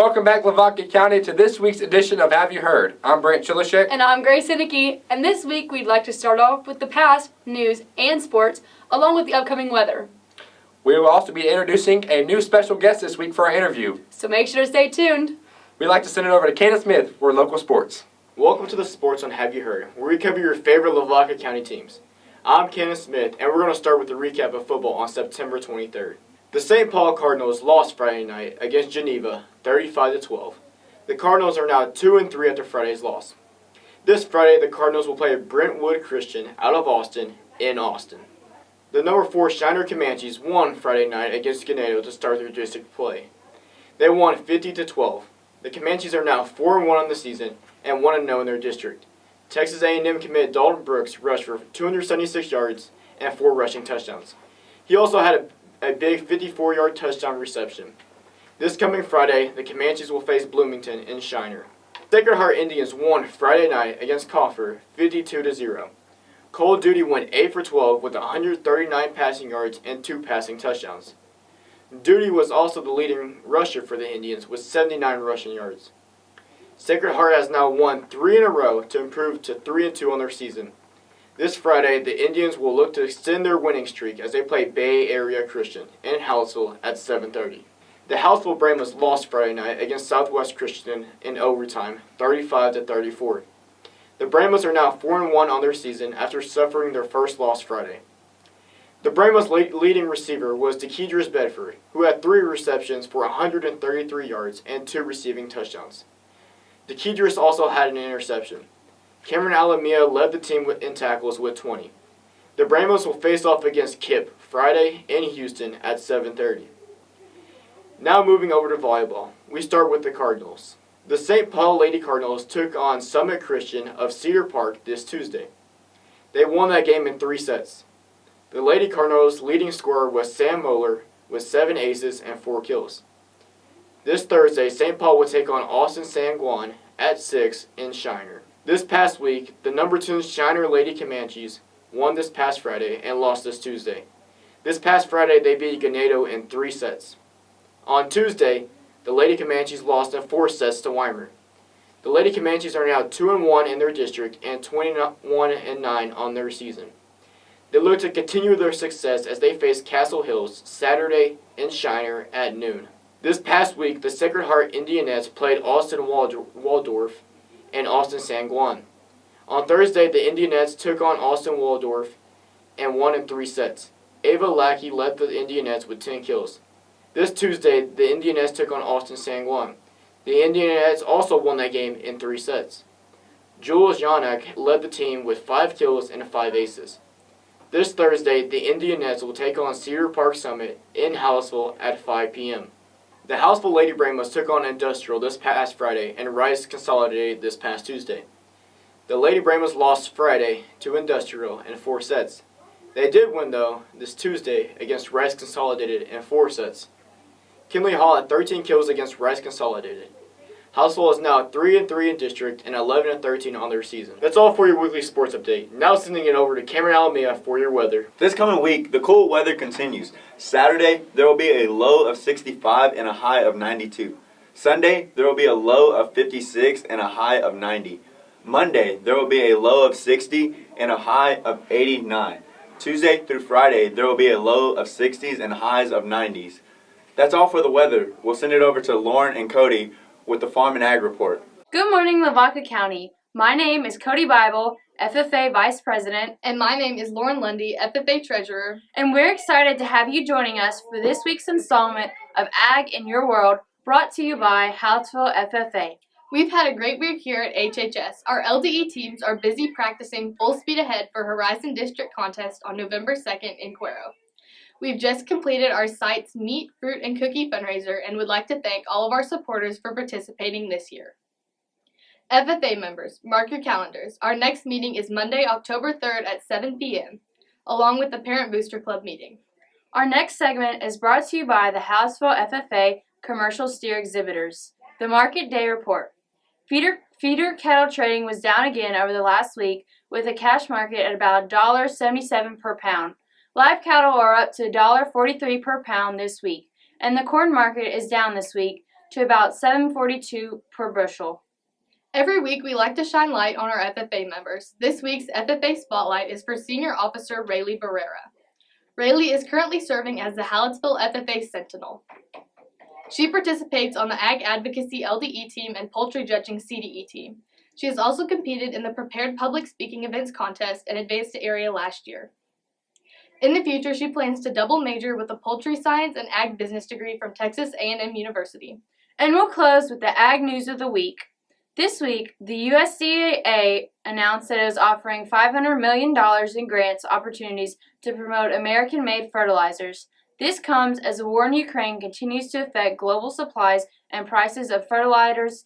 Welcome back, Lavaca County, to this week's edition of Have You Heard? I'm Brent Chilishek. And I'm Grace Hideki. And this week we'd like to start off with the past, news, and sports, along with the upcoming weather. We will also be introducing a new special guest this week for our interview. So make sure to stay tuned. We'd like to send it over to Candace Smith for local sports. Welcome to the Sports on Have You Heard, where we cover your favorite Lavaca County teams. I'm Candace Smith, and we're going to start with a recap of football on September 23rd. The St. Paul Cardinals lost Friday night against Geneva, 35-12. The Cardinals are now 2-3 after Friday's loss. This Friday, the Cardinals will play Brentwood Christian out of Austin in Austin. The number 4 Shiner Comanches won Friday night against Ganado to start their district play. They won 50-12. The Comanches are now 4-1 on the season and 1-0 in their district. Texas A&M commit Dalton Brooks rushed for 276 yards and 4 rushing touchdowns. He also had a big 54-yard touchdown reception. This coming Friday, the Comanches will face Bloomington in Shiner. Sacred Heart Indians won Friday night against Coffer, 52-0. Cole Duty went 8 for 12 with 139 passing yards and 2 passing touchdowns. Duty was also the leading rusher for the Indians with 79 rushing yards. Sacred Heart has now won 3 in a row to improve to 3-2 on their season. This Friday, the Indians will look to extend their winning streak as they play Bay Area Christian in Hallettsville at 7:30. The Hallettsville Brahmas lost Friday night against Southwest Christian in overtime, 35-34. The Brahmas are now 4-1 on their season after suffering their first loss Friday. The Brahmas' leading receiver was DeKedris Bedford, who had 3 receptions for 133 yards and 2 receiving touchdowns. DeKedris also had an interception. Cameron Alamia led the team in tackles with 20. The Brahmas will face off against Kip Friday in Houston at 7:30. Now moving over to volleyball, we start with the Cardinals. The St. Paul Lady Cardinals took on Summit Christian of Cedar Park this Tuesday. They won that game in 3 sets. The Lady Cardinals' leading scorer was Sam Moeller with 7 aces and 4 kills. This Thursday, St. Paul will take on Austin San Juan at 6 in Shiner. This past week, the number 2 Shiner Lady Comanches won this past Friday and lost this Tuesday. This past Friday, they beat Ganado in 3 sets. On Tuesday, the Lady Comanches lost in 4 sets to Weimer. The Lady Comanches are now 2-1 in their district and 21-9 on their season. They look to continue their success as they face Castle Hills Saturday in Shiner at noon. This past week, the Sacred Heart Indianettes played Austin Waldorf and Austin San Juan. On Thursday, the Indianettes took on Austin Waldorf and won in 3 sets. Ava Lackey led the Indianettes with 10 kills. This Tuesday, the Indianettes took on Austin San Juan. The Indianettes also won that game in 3 sets. Jules Yanak led the team with 5 kills and 5 aces. This Thursday, the Indianettes will take on Cedar Park Summit in Hallettsville at 5 p.m. The Hallettsville Lady Brahmas took on Industrial this past Friday and Rice consolidated this past Tuesday. The Lady Brahmas lost Friday to Industrial in 4 sets. They did win, though, this Tuesday against Rice Consolidated in 4 sets. Kinley Hall had 13 kills against Rice Consolidated. Hallettsville is now 3-3 in district and 11-13 on their season. That's all for your weekly sports update. Now sending it over to Cameron Alamia for your weather. This coming week, the cool weather continues. Saturday, there will be a low of 65 and a high of 92. Sunday, there will be a low of 56 and a high of 90. Monday, there will be a low of 60 and a high of 89. Tuesday through Friday, there will be a low of 60s and highs of 90s. That's all for the weather. We'll send it over to Lauren and Cody with the Farm and Ag Report. Good morning, Lavaca County. My name is Cody Bible, FFA Vice President. And my name is Lauren Lundy, FFA Treasurer. And we're excited to have you joining us for this week's installment of Ag in Your World, brought to you by Hallettsville FFA. We've had a great week here at HHS. Our LDE teams are busy practicing full speed ahead for Horizon District Contest on November 2nd in Cuero. We've just completed our site's meat, fruit, and cookie fundraiser and would like to thank all of our supporters for participating this year. FFA members, mark your calendars. Our next meeting is Monday, October 3rd at 7 p.m., along with the Parent Booster Club meeting. Our next segment is brought to you by the Hallettsville FFA Commercial Steer Exhibitors. The Market Day Report. Feeder cattle trading was down again over the last week, with a cash market at about $1.77 per pound. Live cattle are up to $1.43 per pound this week, and the corn market is down this week to about $7.42 per bushel. Every week, we like to shine light on our FFA members. This week's FFA Spotlight is for Senior Officer Rayleigh Barrera. Rayleigh is currently serving as the Hallettsville FFA Sentinel. She participates on the Ag Advocacy LDE team and Poultry Judging CDE team. She has also competed in the Prepared Public Speaking Events contest and advanced to area last year. In the future, she plans to double major with a poultry science and ag business degree from Texas A&M University. And we'll close with the Ag News of the Week. This week, the USDA announced that it is offering $500 million in grants opportunities to promote American-made fertilizers. This comes as the war in Ukraine continues to affect global supplies and prices of fertilizers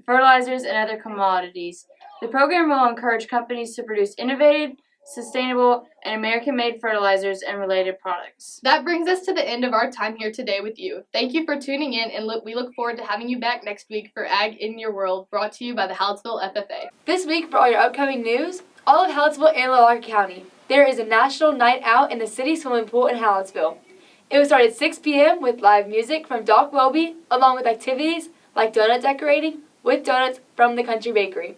and other commodities. The program will encourage companies to produce innovative, sustainable, and American-made fertilizers and related products. That brings us to the end of our time here today with you. Thank you for tuning in, and we look forward to having you back next week for Ag in Your World, brought to you by the Hallettsville FFA. This week, for all your upcoming news, all of Hallettsville and Lavaca County, there is a National Night Out in the city swimming pool in Hallettsville. It will start at 6 p.m. with live music from Doc Welby, along with activities like donut decorating with donuts from the Country Bakery.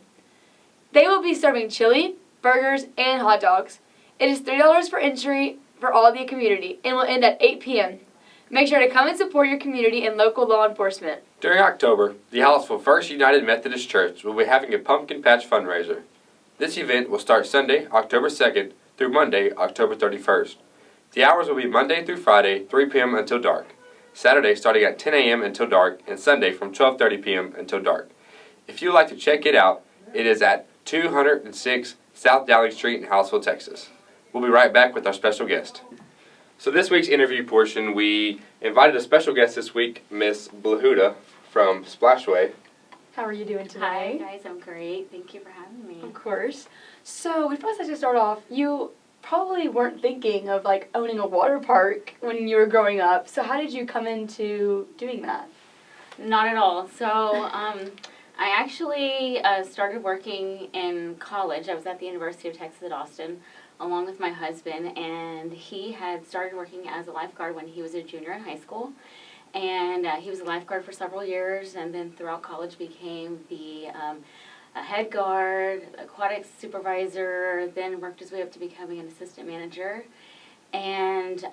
They will be serving chili, burgers, and hot dogs. It is $3 for entry for all the community and will end at 8 p.m. Make sure to come and support your community and local law enforcement. During October, the Hallettsville First United Methodist Church will be having a pumpkin patch fundraiser. This event will start Sunday, October 2nd through Monday, October 31st. The hours will be Monday through Friday, 3 p.m. until dark. Saturday starting at 10 a.m. until dark, and Sunday from 12:30 p.m. until dark. If you would like to check it out, it is at 206 South Dowling Street in Hallettsville, Texas. We'll be right back with our special guest. So this week's interview portion, we invited a special guest this week, Miss Blahuda from Splashway. How are you doing Hi today? guys, I'm great. Thank you for having me. Of course. So, we first like to start off, you probably weren't thinking of owning a water park when you were growing up. So how did you come into doing that? Not at all. So, I actually started working in college. I was at the University of Texas at Austin along with my husband, and he had started working as a lifeguard when he was a junior in high school. And he was a lifeguard for several years, and then throughout college became the a head guard, aquatics supervisor, then worked his way up to becoming an assistant manager. And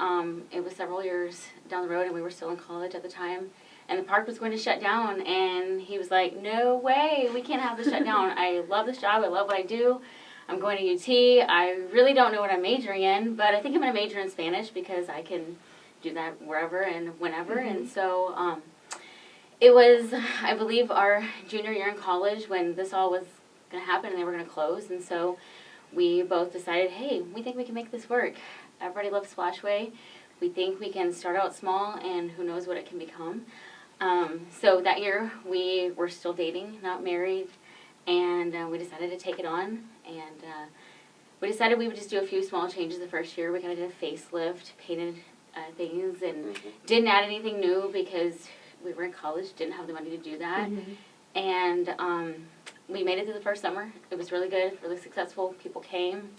it was several years down the road, and we were still in college at the time. And the park was going to shut down, and he was like, no way, we can't have this shut down. I love this job, I love what I do. I'm going to UT. I really don't know what I'm majoring in, but I think I'm going to major in Spanish because I can do that wherever and whenever. Mm-hmm. And so it was, I believe, our junior year in college when this all was going to happen and they were going to close. And so we both decided, hey, we think we can make this work. Everybody loves Splashway. We think we can start out small and who knows what it can become. So that year we were still dating, not married, and we decided to take it on. And we decided we would just do a few small changes the first year. We kind of did a facelift, painted things, and didn't add anything new because we were in college, didn't have the money to do that. Mm-hmm. And we made it through the first summer. It was really good, really successful. People came.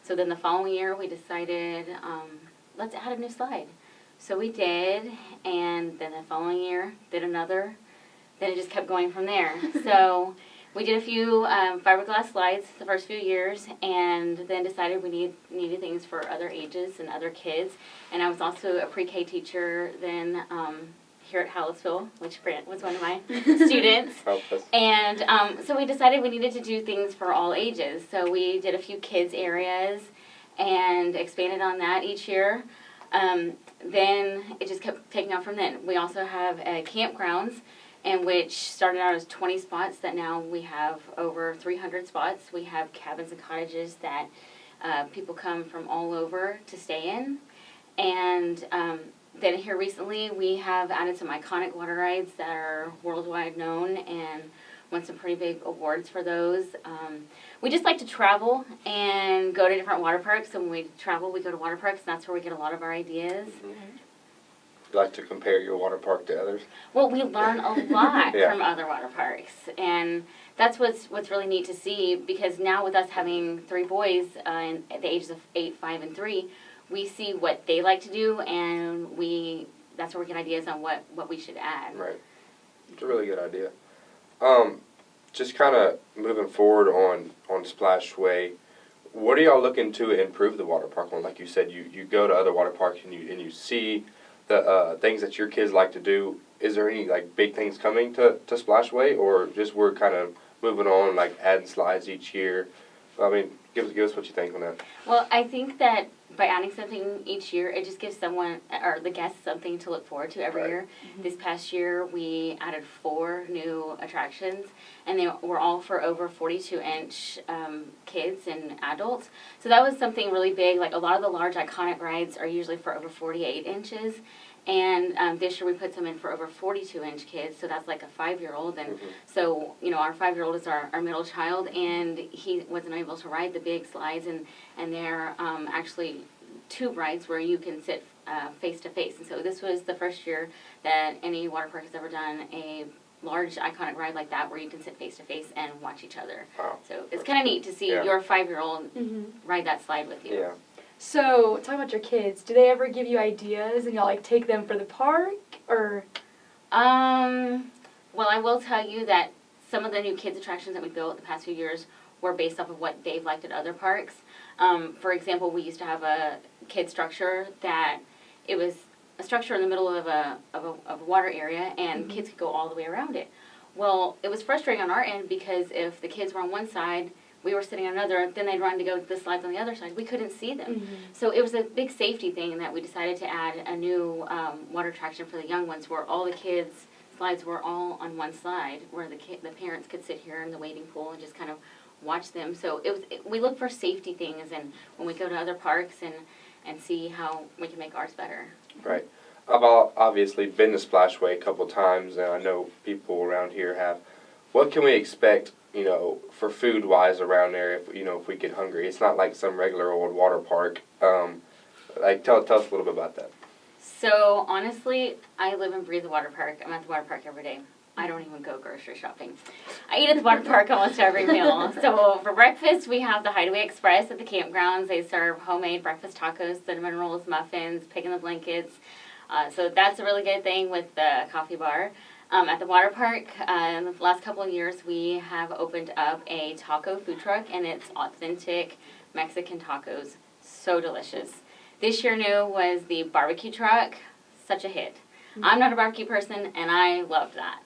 So then the following year we decided, let's add a new slide. So we did, and then the following year did another. Then it just kept going from there. So we did a few fiberglass slides the first few years, and then decided we needed things for other ages and other kids. And I was also a pre-K teacher then here at Hallettsville, which Brant was one of my students. And so we decided we needed to do things for all ages. So we did a few kids areas and expanded on that each year. Then it just kept taking off from then. We also have campgrounds, in which started out as 20 spots that now we have over 300 spots. We have cabins and cottages that people come from all over to stay in. And then here recently we have added some iconic water rides that are worldwide known and won some pretty big awards for those. We just like to travel and go to different water parks. So when we travel, we go to water parks, and that's where we get a lot of our ideas. Mm-hmm. You like to compare your water park to others? Well, we learn a lot Yeah. from other water parks, and that's what's really neat to see, because now with us having 3 boys at the ages of 8, 5, and 3, we see what they like to do, and that's where we get ideas on what we should add. Right. It's a really good idea. Just kind of moving forward on Splashway, what are y'all looking to improve the water park on? Like you said, you go to other water parks and you see the things that your kids like to do. Is there any like big things coming to Splashway, or just we're kind of moving on, like adding slides each year? I mean, give us what you think on that. Well, I think that by adding something each year, it just gives someone or the guests something to look forward to every Right. year. This past year, we added 4 new attractions, and they were all for over 42-inch kids and adults. So that was something really big. Like a lot of the large iconic rides are usually for over 48 inches. And this year we put some in for over 42-inch kids, so that's like a 5-year-old. And so, you know, our 5-year-old is our middle child, and he wasn't able to ride the big slides. And they're actually tube rides where you can sit face to face. And so this was the first year that any water park has ever done a large iconic ride like that where you can sit face to face and watch each other. Wow. So it's kind of neat to see your 5-year-old ride that slide with you. Yeah. So, talking about your kids, do they ever give you ideas and y'all like take them for the park or? Well, I will tell you that some of the new kids attractions that we built the past few years were based off of what they've liked at other parks. For example, we used to have a kid structure that it was a structure in the middle of a water area, and kids could go all the way around it. Well, it was frustrating on our end because if the kids were on one side, we were sitting on another, then they'd run to go to the slides on the other side. We couldn't see them. So it was a big safety thing that we decided to add a new water attraction for the young ones where all the kids' slides were all on one side, where the parents could sit here in the waiting pool and just kind of watch them. So we look for safety things, and when we go to other parks and see how we can make ours better. Right. I've obviously been to Splashway a couple times, and I know people around here have. What can we expect, you know, for food-wise around there if we get hungry? It's not like some regular old water park. Like, tell us a little bit about that. So, honestly, I live and breathe the water park. I'm at the water park every day. I don't even go grocery shopping. I eat at the water park almost every meal. So, for breakfast, we have the Hideaway Express at the campgrounds. They serve homemade breakfast tacos, cinnamon rolls, muffins, pig in the blankets. So, that's a really good thing with the coffee bar. At the water park, in the last couple of years, we have opened up a taco food truck, and it's authentic Mexican tacos. So delicious. This year new was the barbecue truck. Such a hit. I'm not a barbecue person, and I loved that.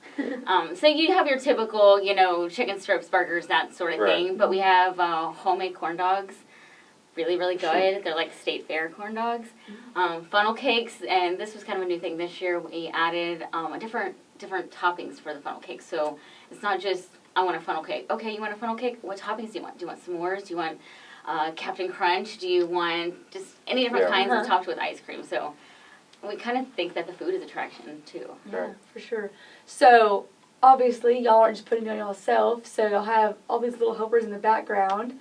So you have your typical, chicken strips, burgers, that sort of thing. But we have homemade corn dogs. Really, really good. They're like state fair corn dogs. Funnel cakes, and this was kind of a new thing this year. We added a different toppings for the funnel cake. So it's not just, I want a funnel cake. Okay, you want a funnel cake? What toppings do you want? Do you want s'mores? Do you want Captain Crunch? Do you want just any different kinds of topped with ice cream? So we kind of think that the food is attraction too. Yeah, for sure. So obviously y'all aren't just putting it on yourself, so y'all have all these little helpers in the background.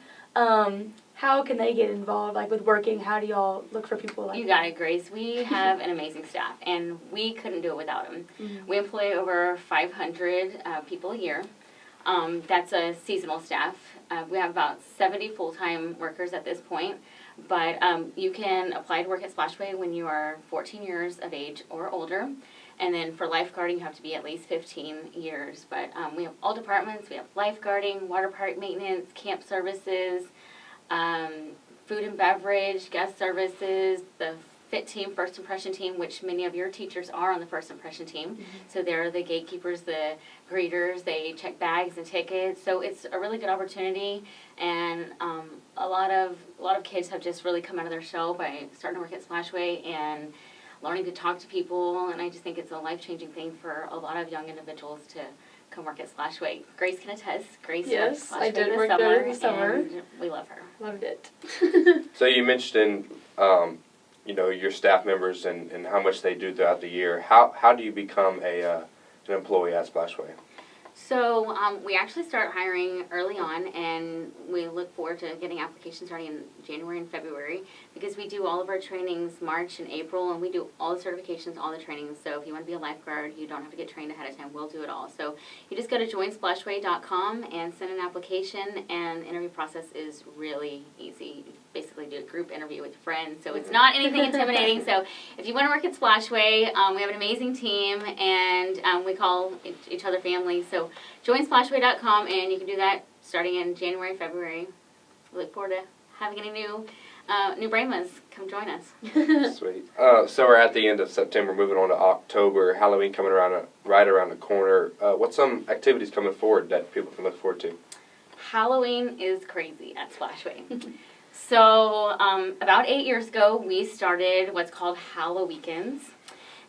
How can they get involved, like with working? How do y'all look for people like You got it, Grace. We have an amazing staff, and we couldn't do it without them. We employ over 500 people a year. That's a seasonal staff. We have about 70 full-time workers at this point, but you can apply to work at Splashway when you are 14 years of age or older. And then for lifeguarding, you have to be at least 15 years. But we have all departments. We have lifeguarding, water park maintenance, camp services, food and beverage, guest services, the FIT team, first impression team, which many of your teachers are on the first impression team. So they're the gatekeepers, the greeters, they check bags and tickets. So it's a really good opportunity, and a lot of kids have just really come out of their shell by starting to work at Splashway and learning to talk to people, and I just think it's a life-changing thing for a lot of young individuals to come work at Splashway. Grace can attest. Grace worked Splashway I did this work there every summer. and we love her. Loved it. So you mentioned, your staff members and how much they do throughout the year. How do you become an employee at Splashway? So we actually start hiring early on, and we look forward to getting applications starting in January and February, because we do all of our trainings March and April, and we do all the certifications, all the trainings. So if you want to be a lifeguard, you don't have to get trained ahead of time. We'll do it all. So you just go to joinsplashway.com and send an application, and the interview process is really easy. basically do a group interview with friends. So it's not anything intimidating. So if you want to work at Splashway, we have an amazing team, and we call each other family. So join splashway.com, and you can do that starting in January, February. We look forward to having any new Brahmas come join us. Sweet. So we're at the end of September, moving on to October. Halloween coming right around the corner. What's some activities coming forward that people can look forward to? Halloween is crazy at Splashway. So about 8 years ago, we started what's called Halloweekends.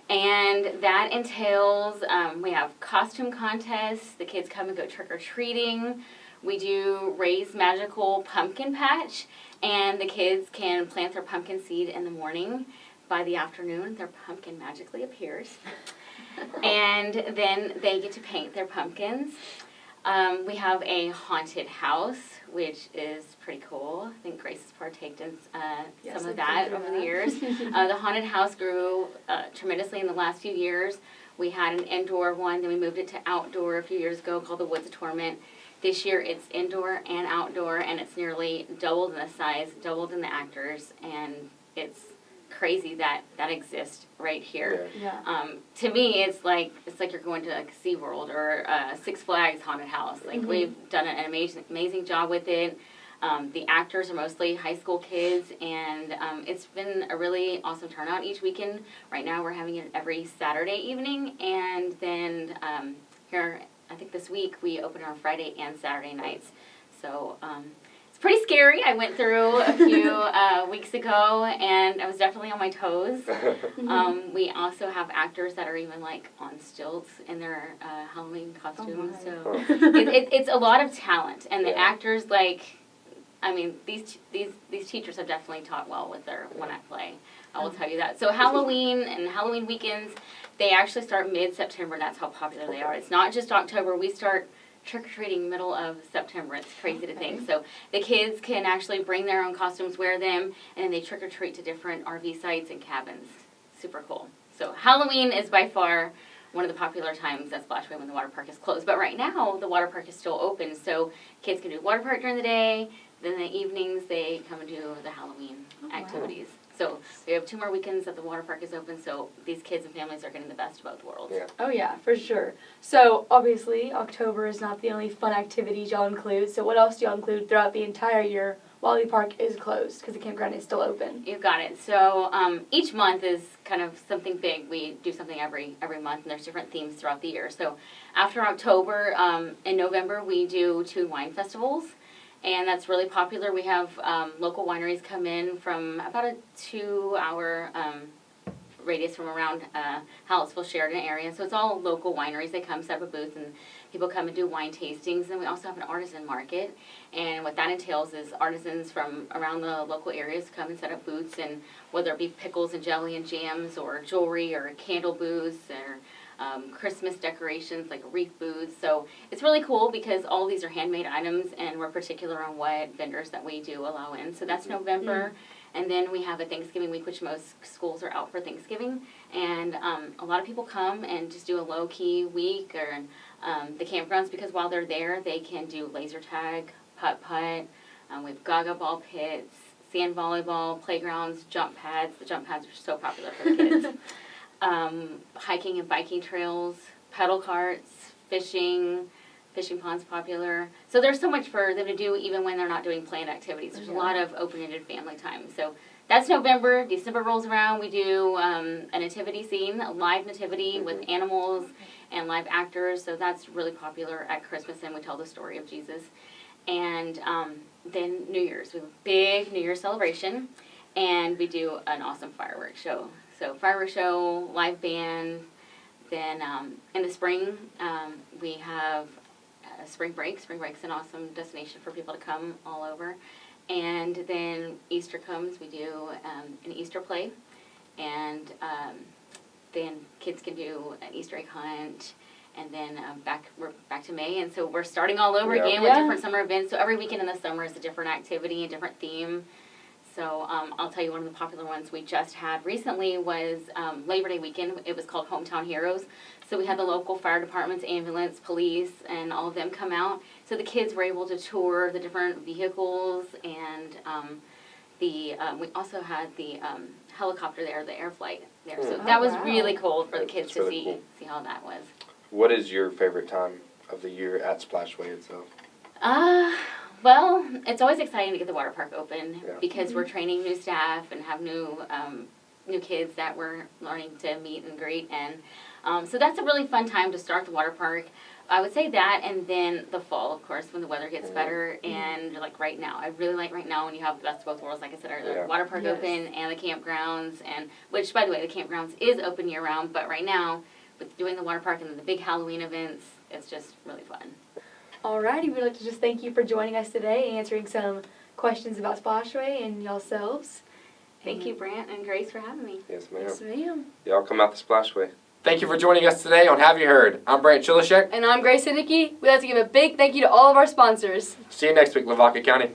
And that entails, we have costume contests, the kids come and go trick-or-treating. We do Ray's Magical Pumpkin Patch, and the kids can plant their pumpkin seed in the morning. By the afternoon, their pumpkin magically appears. And then they get to paint their pumpkins. We have a haunted house, which is pretty cool. I think Grace has partaken in some of that over the years. The haunted house grew tremendously in the last few years. We had an indoor one, then we moved it to outdoor a few years ago called the Woods of Torment. This year it's indoor and outdoor, and it's nearly doubled in the size, doubled in the actors, and it's crazy that exists right here. Yeah. To me, it's like you're going to like SeaWorld or Six Flags haunted house. Like we've done an amazing job with it. The actors are mostly high school kids, and it's been a really awesome turnout each weekend. Right now we're having it every Saturday evening, and then here, I think this week, we open on Friday and Saturday nights. So it's pretty scary. I went through a few weeks ago, and I was definitely on my toes. We also have actors that are even like on stilts in their Halloween costumes. So it's a lot of talent, and the actors these teachers have definitely taught well with their one act play. I will tell you that. So Halloween and Halloween weekends, they actually start mid-September, and that's how popular they are. It's not just October. We start trick-or-treating middle of September. It's crazy to think. So the kids can actually bring their own costumes, wear them, and then they trick-or-treat to different RV sites and cabins. Super cool. So Halloween is by far one of the popular times at Splashway when the water park is closed. But right now, the water park is still open, so kids can do water park during the day. Then in the evenings, they come and do the Halloween activities. Wow. So we have 2 more weekends that the water park is open, so these kids and families are getting the best of both worlds. Yeah. Oh yeah, for sure. So obviously, October is not the only fun activities y'all include. So what else do y'all include throughout the entire year while the park is closed because the campground is still open? You've got it. So each month is kind of something big. We do something every month, and there's different themes throughout the year. So after October, in November, we do 2 wine festivals. And that's really popular. We have local wineries come in from about a 2-hour radius from around Hallettsville, Sheridan area. So it's all local wineries. They come set up a booth, and people come and do wine tastings. And we also have an artisan market. And what that entails is artisans from around the local areas come and set up booths. And whether it be pickles and jelly and jams or jewelry or candle booths or Christmas decorations like wreath booths. So it's really cool because all these are handmade items, and we're particular on what vendors that we do allow in. So that's November. And then we have a Thanksgiving week, which most schools are out for Thanksgiving. And a lot of people come and just do a low-key week or the campgrounds, because while they're there, they can do laser tag, putt-putt. We have gaga ball pits, sand volleyball, playgrounds, jump pads. The jump pads are so popular for the kids. Hiking and biking trails, pedal carts, fishing ponds popular. So there's so much for them to do even when they're not doing planned activities. There's a lot of open-ended family time. So that's November. December rolls around. We do a nativity scene, a live nativity with animals and live actors. So that's really popular at Christmas, and we tell the story of Jesus. And then New Year's. We have a big New Year's celebration, and we do an awesome fireworks show. So fireworks show, live band. Then in the spring, we have spring break. Spring break's an awesome destination for people to come all over. And then Easter comes. We do an Easter play. And then kids can do an Easter egg hunt. And then we're back to May. And so we're starting all over again with different summer events. So every weekend in the summer is a different activity, a different theme. So I'll tell you one of the popular ones we just had recently was Labor Day weekend. It was called Hometown Heroes. So we had the local fire departments, ambulance, police, and all of them come out. So the kids were able to tour the different vehicles and we also had the helicopter there, the air flight there. So that was really cool for the kids to really see how that was. What is your favorite time of the year at Splashway itself? Well, it's always exciting to get the water park open Yeah. because we're training new staff and have new kids that we're learning to meet and greet, and so that's a really fun time to start the water park. I would say that, and then the fall, of course, when the weather gets better, and like right now. I really like right now when you have the best of both worlds, like I said earlier, the water park open and the campgrounds, and which, by the way, the campgrounds is open year round, but right now, with doing the water park and the big Halloween events, it's just really fun. Alrighty, we'd like to just thank you for joining us today, answering some questions about Splashway and yourselves. Thank you, Brant and Grace, for having me. Yes, ma'am. Yes, ma'am. Y'all come out to Splashway. Thank you for joining us today on Have You Heard? I'm Brant Chilishek. And I'm Grace Hiddicky. We'd like to give a big thank you to all of our sponsors. See you next week, Lavaca County.